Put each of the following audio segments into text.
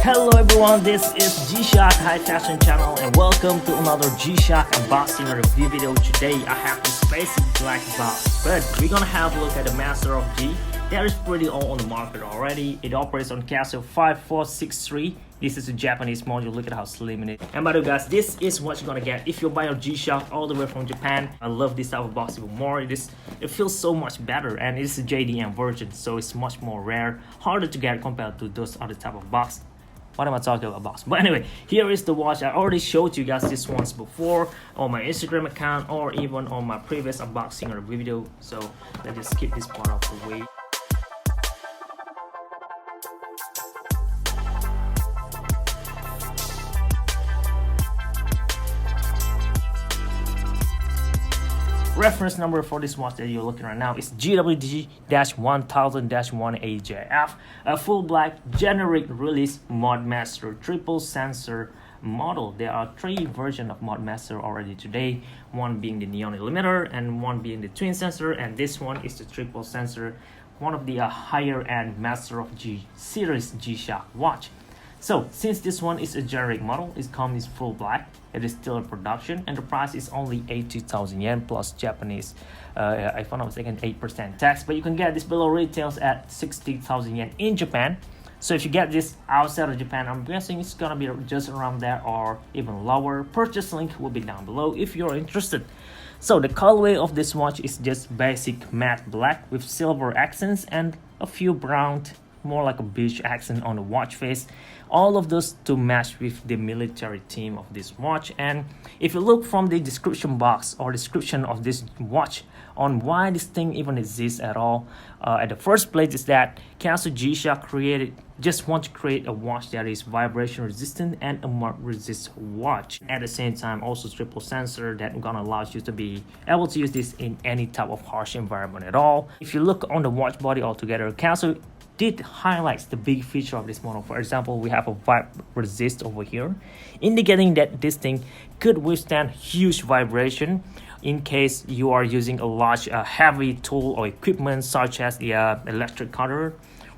Hello everyone, this is G-Shock High Fashion Channel and welcome to another G-Shock unboxing review video. Today I have this basic black box, but we're gonna have a look at the Master of G. That is pretty old on the market already. It operates on Casio 5463. This is a Japanese module. Look at how slim it is. And by the way guys, this is what you're gonna get if you buy a G-Shock all the way from Japan. I love this type of box even more. It feels so much better, and it's a JDM version, so it's much more rare, harder to get compared to those other type of box. What am I talking about box? But anyway, here is the watch. I already showed you guys this once before on my Instagram account or even on my previous unboxing or video, so let's just skip this part of the way. Reference number for this watch that you're looking right now is GWG-1000-1AJF, a full black generic release Mudmaster triple sensor model. There are three versions of Mudmaster already today, one being the neon limiter and one being the twin sensor, and this one is the triple sensor, one of the higher end Master of G series G-Shock watch. So since this one is a generic model, it comes in full black, it is still in production, and the price is only 80,000 yen plus Japanese, if I'm not mistaken, 8% tax. But you can get this below retails at 60,000 yen in Japan. So if you get this outside of Japan, I'm guessing it's gonna be just around there or even lower. Purchase link will be down below if you're interested. So the colorway of this watch is just basic matte black with silver accents and a few brown, more like a beige accent on the watch face. All of those to match with the military theme of this watch. And if you look from the description box or description of this watch on why this thing even exists at all, at the first place is that Casio G-Shock just want to create a watch that is vibration resistant and a mud resist watch. At the same time, also triple sensor that gonna allow you to be able to use this in any type of harsh environment at all. If you look on the watch body altogether, Casio did highlights the big feature of this model. For example, we have a vibe resist over here, indicating that this thing could withstand huge vibration in case you are using a large heavy tool or equipment such as the electric cutter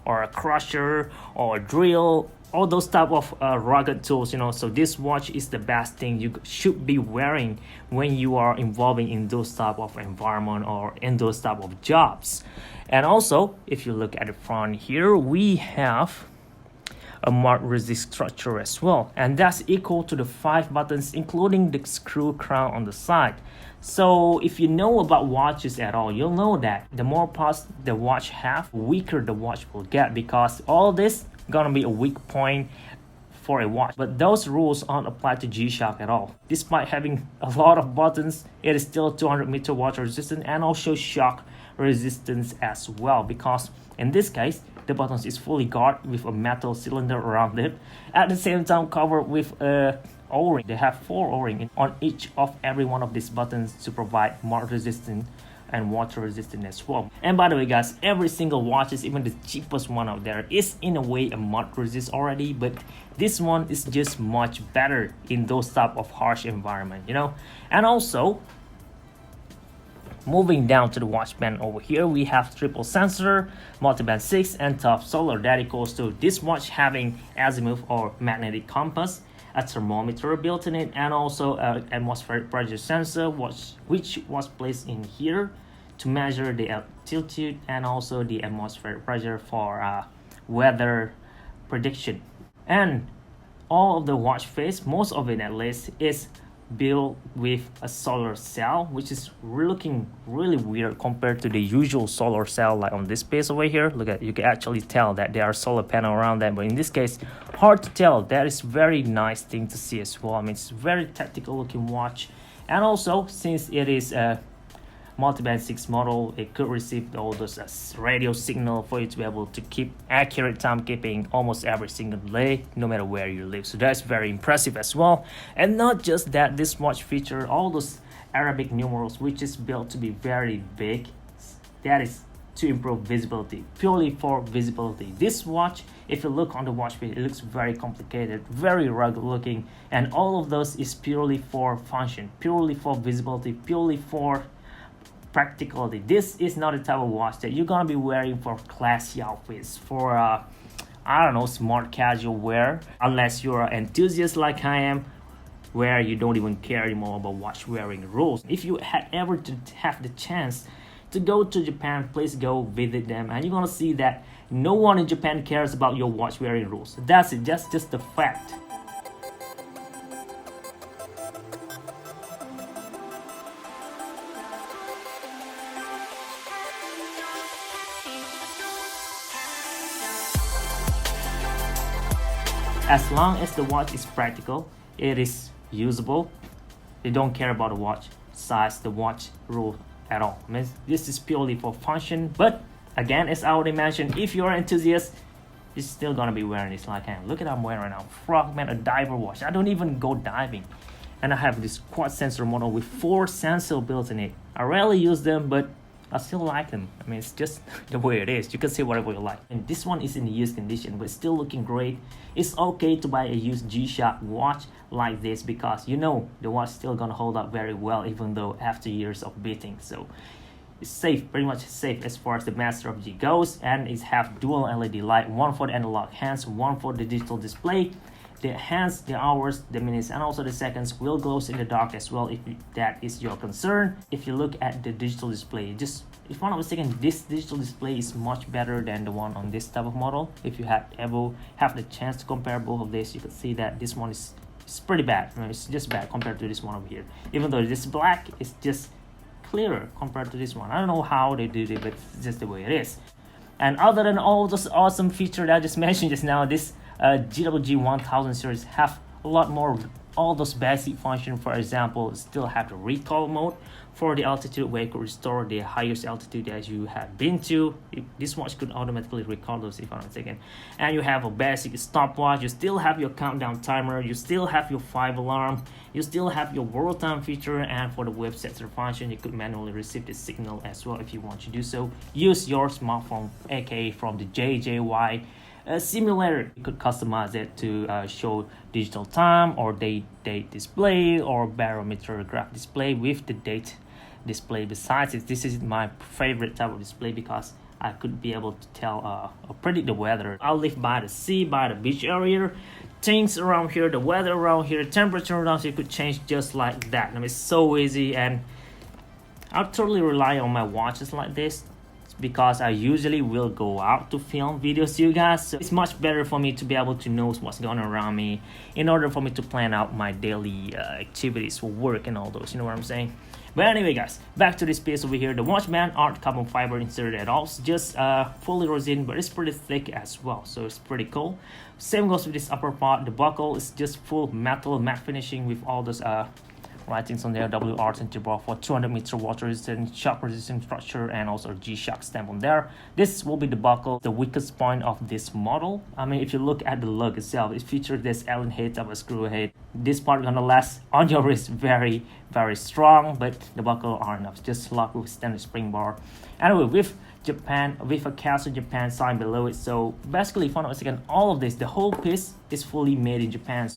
or a crusher or a drill, all those type of rugged tools, you know. So this watch is the best thing you should be wearing when you are involving in those type of environment or in those type of jobs. And also, if you look at the front here, we have a mud resist structure as well, and that's equal to the 5 buttons including the screw crown on the side. So if you know about watches at all, you'll know that the more parts the watch have, weaker the watch will get, because all this gonna be a weak point for a watch. But those rules aren't applied to G-Shock at all. Despite having a lot of buttons, it is still 200-meter water resistant and also shock resistance as well, because in this case the buttons is fully guarded with a metal cylinder around it, at the same time covered with a O-ring. They have 4 O-ring on each of every one of these buttons to provide mud resistant and water resistant as well. And by the way guys, every single watch, is even the cheapest one out there, is in a way a mud resist already, but this one is just much better in those type of harsh environment, you know. And also, moving down to the watch band over here, we have triple sensor, multiband 6, and top solar. That equals to this watch having azimuth or magnetic compass, a thermometer built in it, and also an atmospheric pressure sensor which was placed in here to measure the altitude and also the atmospheric pressure for weather prediction. And all of the watch face, most of it at least, is built with a solar cell, which is looking really weird compared to the usual solar cell like on this piece over here. Look at, you can actually tell that there are solar panel around that, but in this case hard to tell. That is very nice thing to see as well. I mean, it's very tactical looking watch. And also, since it is a multiband 6 model, it could receive all those radio signal for you to be able to keep accurate timekeeping almost every single day, no matter where you live. So that's very impressive as well. And not just that, this watch feature all those Arabic numerals, which is built to be very big. That is to improve visibility, purely for visibility. This watch, if you look on the watch face, it looks very complicated, very rugged looking, and all of those is purely for function, purely for visibility, purely for practicality. This is not the type of watch that you're gonna be wearing for classy outfits, for I don't know, smart casual wear, unless you're an enthusiast like I am, where you don't even care anymore about watch wearing rules. If you had ever to have the chance to go to Japan, please go visit them, and you're gonna see that no one in Japan cares about your watch wearing rules. That's it, that's just the fact. As long as the watch is practical, it is usable, they don't care about the watch size, the watch rule at all. I mean, this is purely for function, but again, as I already mentioned, if you're an enthusiast, you're still gonna be wearing this like I am. Look at what I'm wearing right now. Frogman, a diver watch. I don't even go diving. And I have this quad sensor model with 4 sensors built in it. I rarely use them, but I still like them. I mean, it's just the way it is. You can say whatever you like. And this one is in used condition, but still looking great. It's okay to buy a used G-Shock watch like this because you know the watch still gonna hold up very well even though after years of beating. So it's safe, pretty much safe as far as the Master of G goes, and it have dual LED light, one for the analog hands, one for the digital display. The hands, the hours, the minutes, and also the seconds will glow in the dark as well if that is your concern. If you look at the digital display, just if I'm not mistaken, this digital display is much better than the one on this type of model. If you ever have the chance to compare both of these, you can see that this one is pretty bad. I mean, it's just bad compared to this one over here. Even though this black is just clearer compared to this one. I don't know how they did it, but it's just the way it is. And other than all those awesome features that I just mentioned just now, this GWG-1000 series have a lot more, all those basic functions. For example, still have the recall mode for the altitude where you could restore the highest altitude that you have been to. This watch could automatically recall those if I'm not mistaken. And you have a basic stopwatch, you still have your countdown timer, you still have your 5 alarm, you still have your world time feature, and for the web sensor function, you could manually receive the signal as well if you want to do so. Use your smartphone, aka from the JDM simulator. You could customize it to show digital time or date display or barometer graph display with the date display. Besides it, this is my favorite type of display because I could be able to tell or predict the weather. I live by the sea, by the beach area, things around here, the weather around here, temperature around here could change just like that. I mean, it's so easy, and I totally rely on my watches like this because I usually will go out to film videos to you guys. So it's much better for me to be able to know what's going on around me in order for me to plan out my daily activities for work and all those, you know what I'm saying? But anyway guys, back to this piece over here. The watch band aren't carbon fiber inserted at all. It's just fully resin, but it's pretty thick as well, so it's pretty cool. Same goes with this upper part. The buckle is just full metal matte finishing with all those writings on there, WR24 for 200-meter water resistant, shock resistant structure, and also a G-Shock stamp on there. This will be the buckle, the weakest point of this model. I mean, if you look at the lug itself, it features this Allen head type of screw head. This part gonna last on your wrist very, very strong, but the buckle aren't enough. Just locked with standard spring bar. Anyway, with Japan, with a Castle Japan sign below it. So basically, if I'm not mistaken, all of this, the whole piece is fully made in Japan.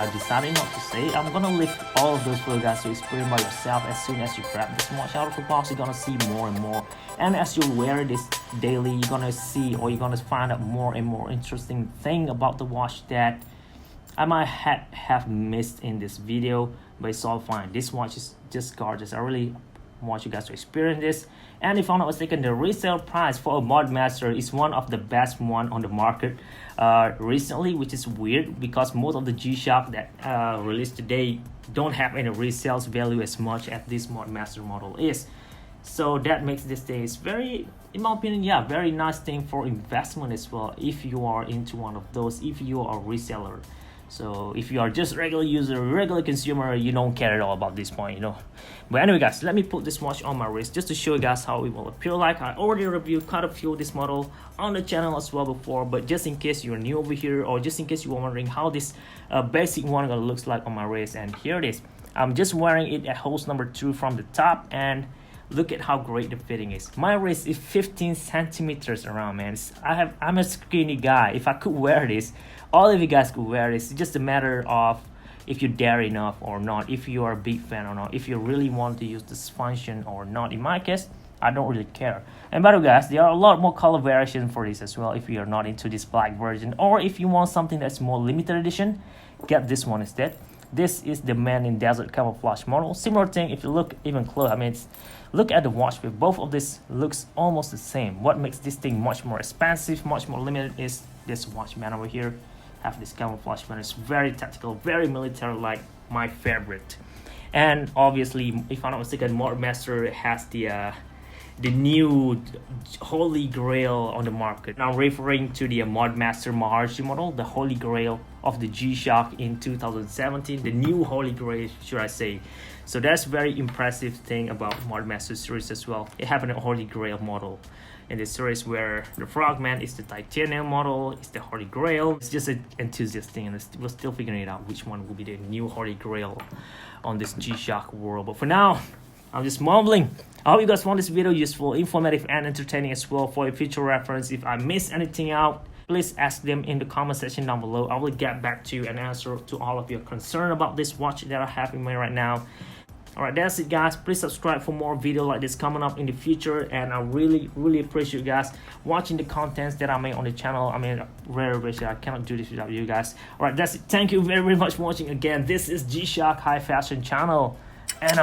I decided not to say. I'm gonna leave all of those for you guys to experience by yourself. As soon as you grab this watch out of the box, you're gonna see more and more. And as you wear this daily, you're gonna see, or you're gonna find out more and more interesting thing about the watch that I might have missed in this video, but it's all fine. This watch is just gorgeous. I really want you guys to experience this. And if I'm not mistaken, the resale price for a Mudmaster is one of the best one on the market recently, which is weird because most of the G-Shock that released today don't have any resale value as much as this Mudmaster model is. So that makes this thing is very, in my opinion, yeah, very nice thing for investment as well, if you are into one of those, if you are a reseller. So if you are just regular user, regular consumer, you don't care at all about this point, you know. But anyway guys, let me put this watch on my wrist just to show you guys how it will appear like. I already reviewed quite a few of this model on the channel as well before, but just in case you're new over here, or just in case you were wondering how this basic one looks like on my wrist, and here it is. I'm just wearing it at holes number 2 from the top, and look at how great the fitting is. My wrist is 15 centimeters around, man. I'm a skinny guy. If I could wear this, all of you guys could wear this. It's just a matter of if you dare enough or not, if you are a big fan or not, if you really want to use this function or not. In my case, I don't really care. And by the way guys, there are a lot more color variation for this as well if you are not into this black version, or if you want something that's more limited edition, get this one instead. This is the Man in Desert camouflage model. Similar thing if you look even close. I mean, look at the watch with both of this looks almost the same. What makes this thing much more expensive, much more limited is this watch band over here. Have this camouflage band. It's very tactical, very military like, my favorite. And obviously, if I'm not mistaken, Mudmaster has the new holy grail on the market. Now referring to the Mudmaster Maharishi model, the holy grail of the G-Shock in 2017, the new holy grail, should I say. So that's very impressive thing about Mudmaster series as well. It have a holy grail model in the series, where the Frogman is the titanium model, it's the holy grail. It's just an enthusiast thing, and we're still figuring it out which one will be the new holy grail on this G-Shock world. But for now, I'm just mumbling. I hope you guys found this video useful, informative, and entertaining as well for a future reference. If I missed anything out, please ask them in the comment section down below. I will get back to you and answer to all of your concern about this watch that I have in mind right now. Alright, that's it guys. Please subscribe for more video like this coming up in the future, and I really appreciate you guys watching the contents that I make on the channel. I mean, rare version, I cannot do this without you guys. Alright, that's it. Thank you very much for watching again. This is G-Shock High Fashion channel, and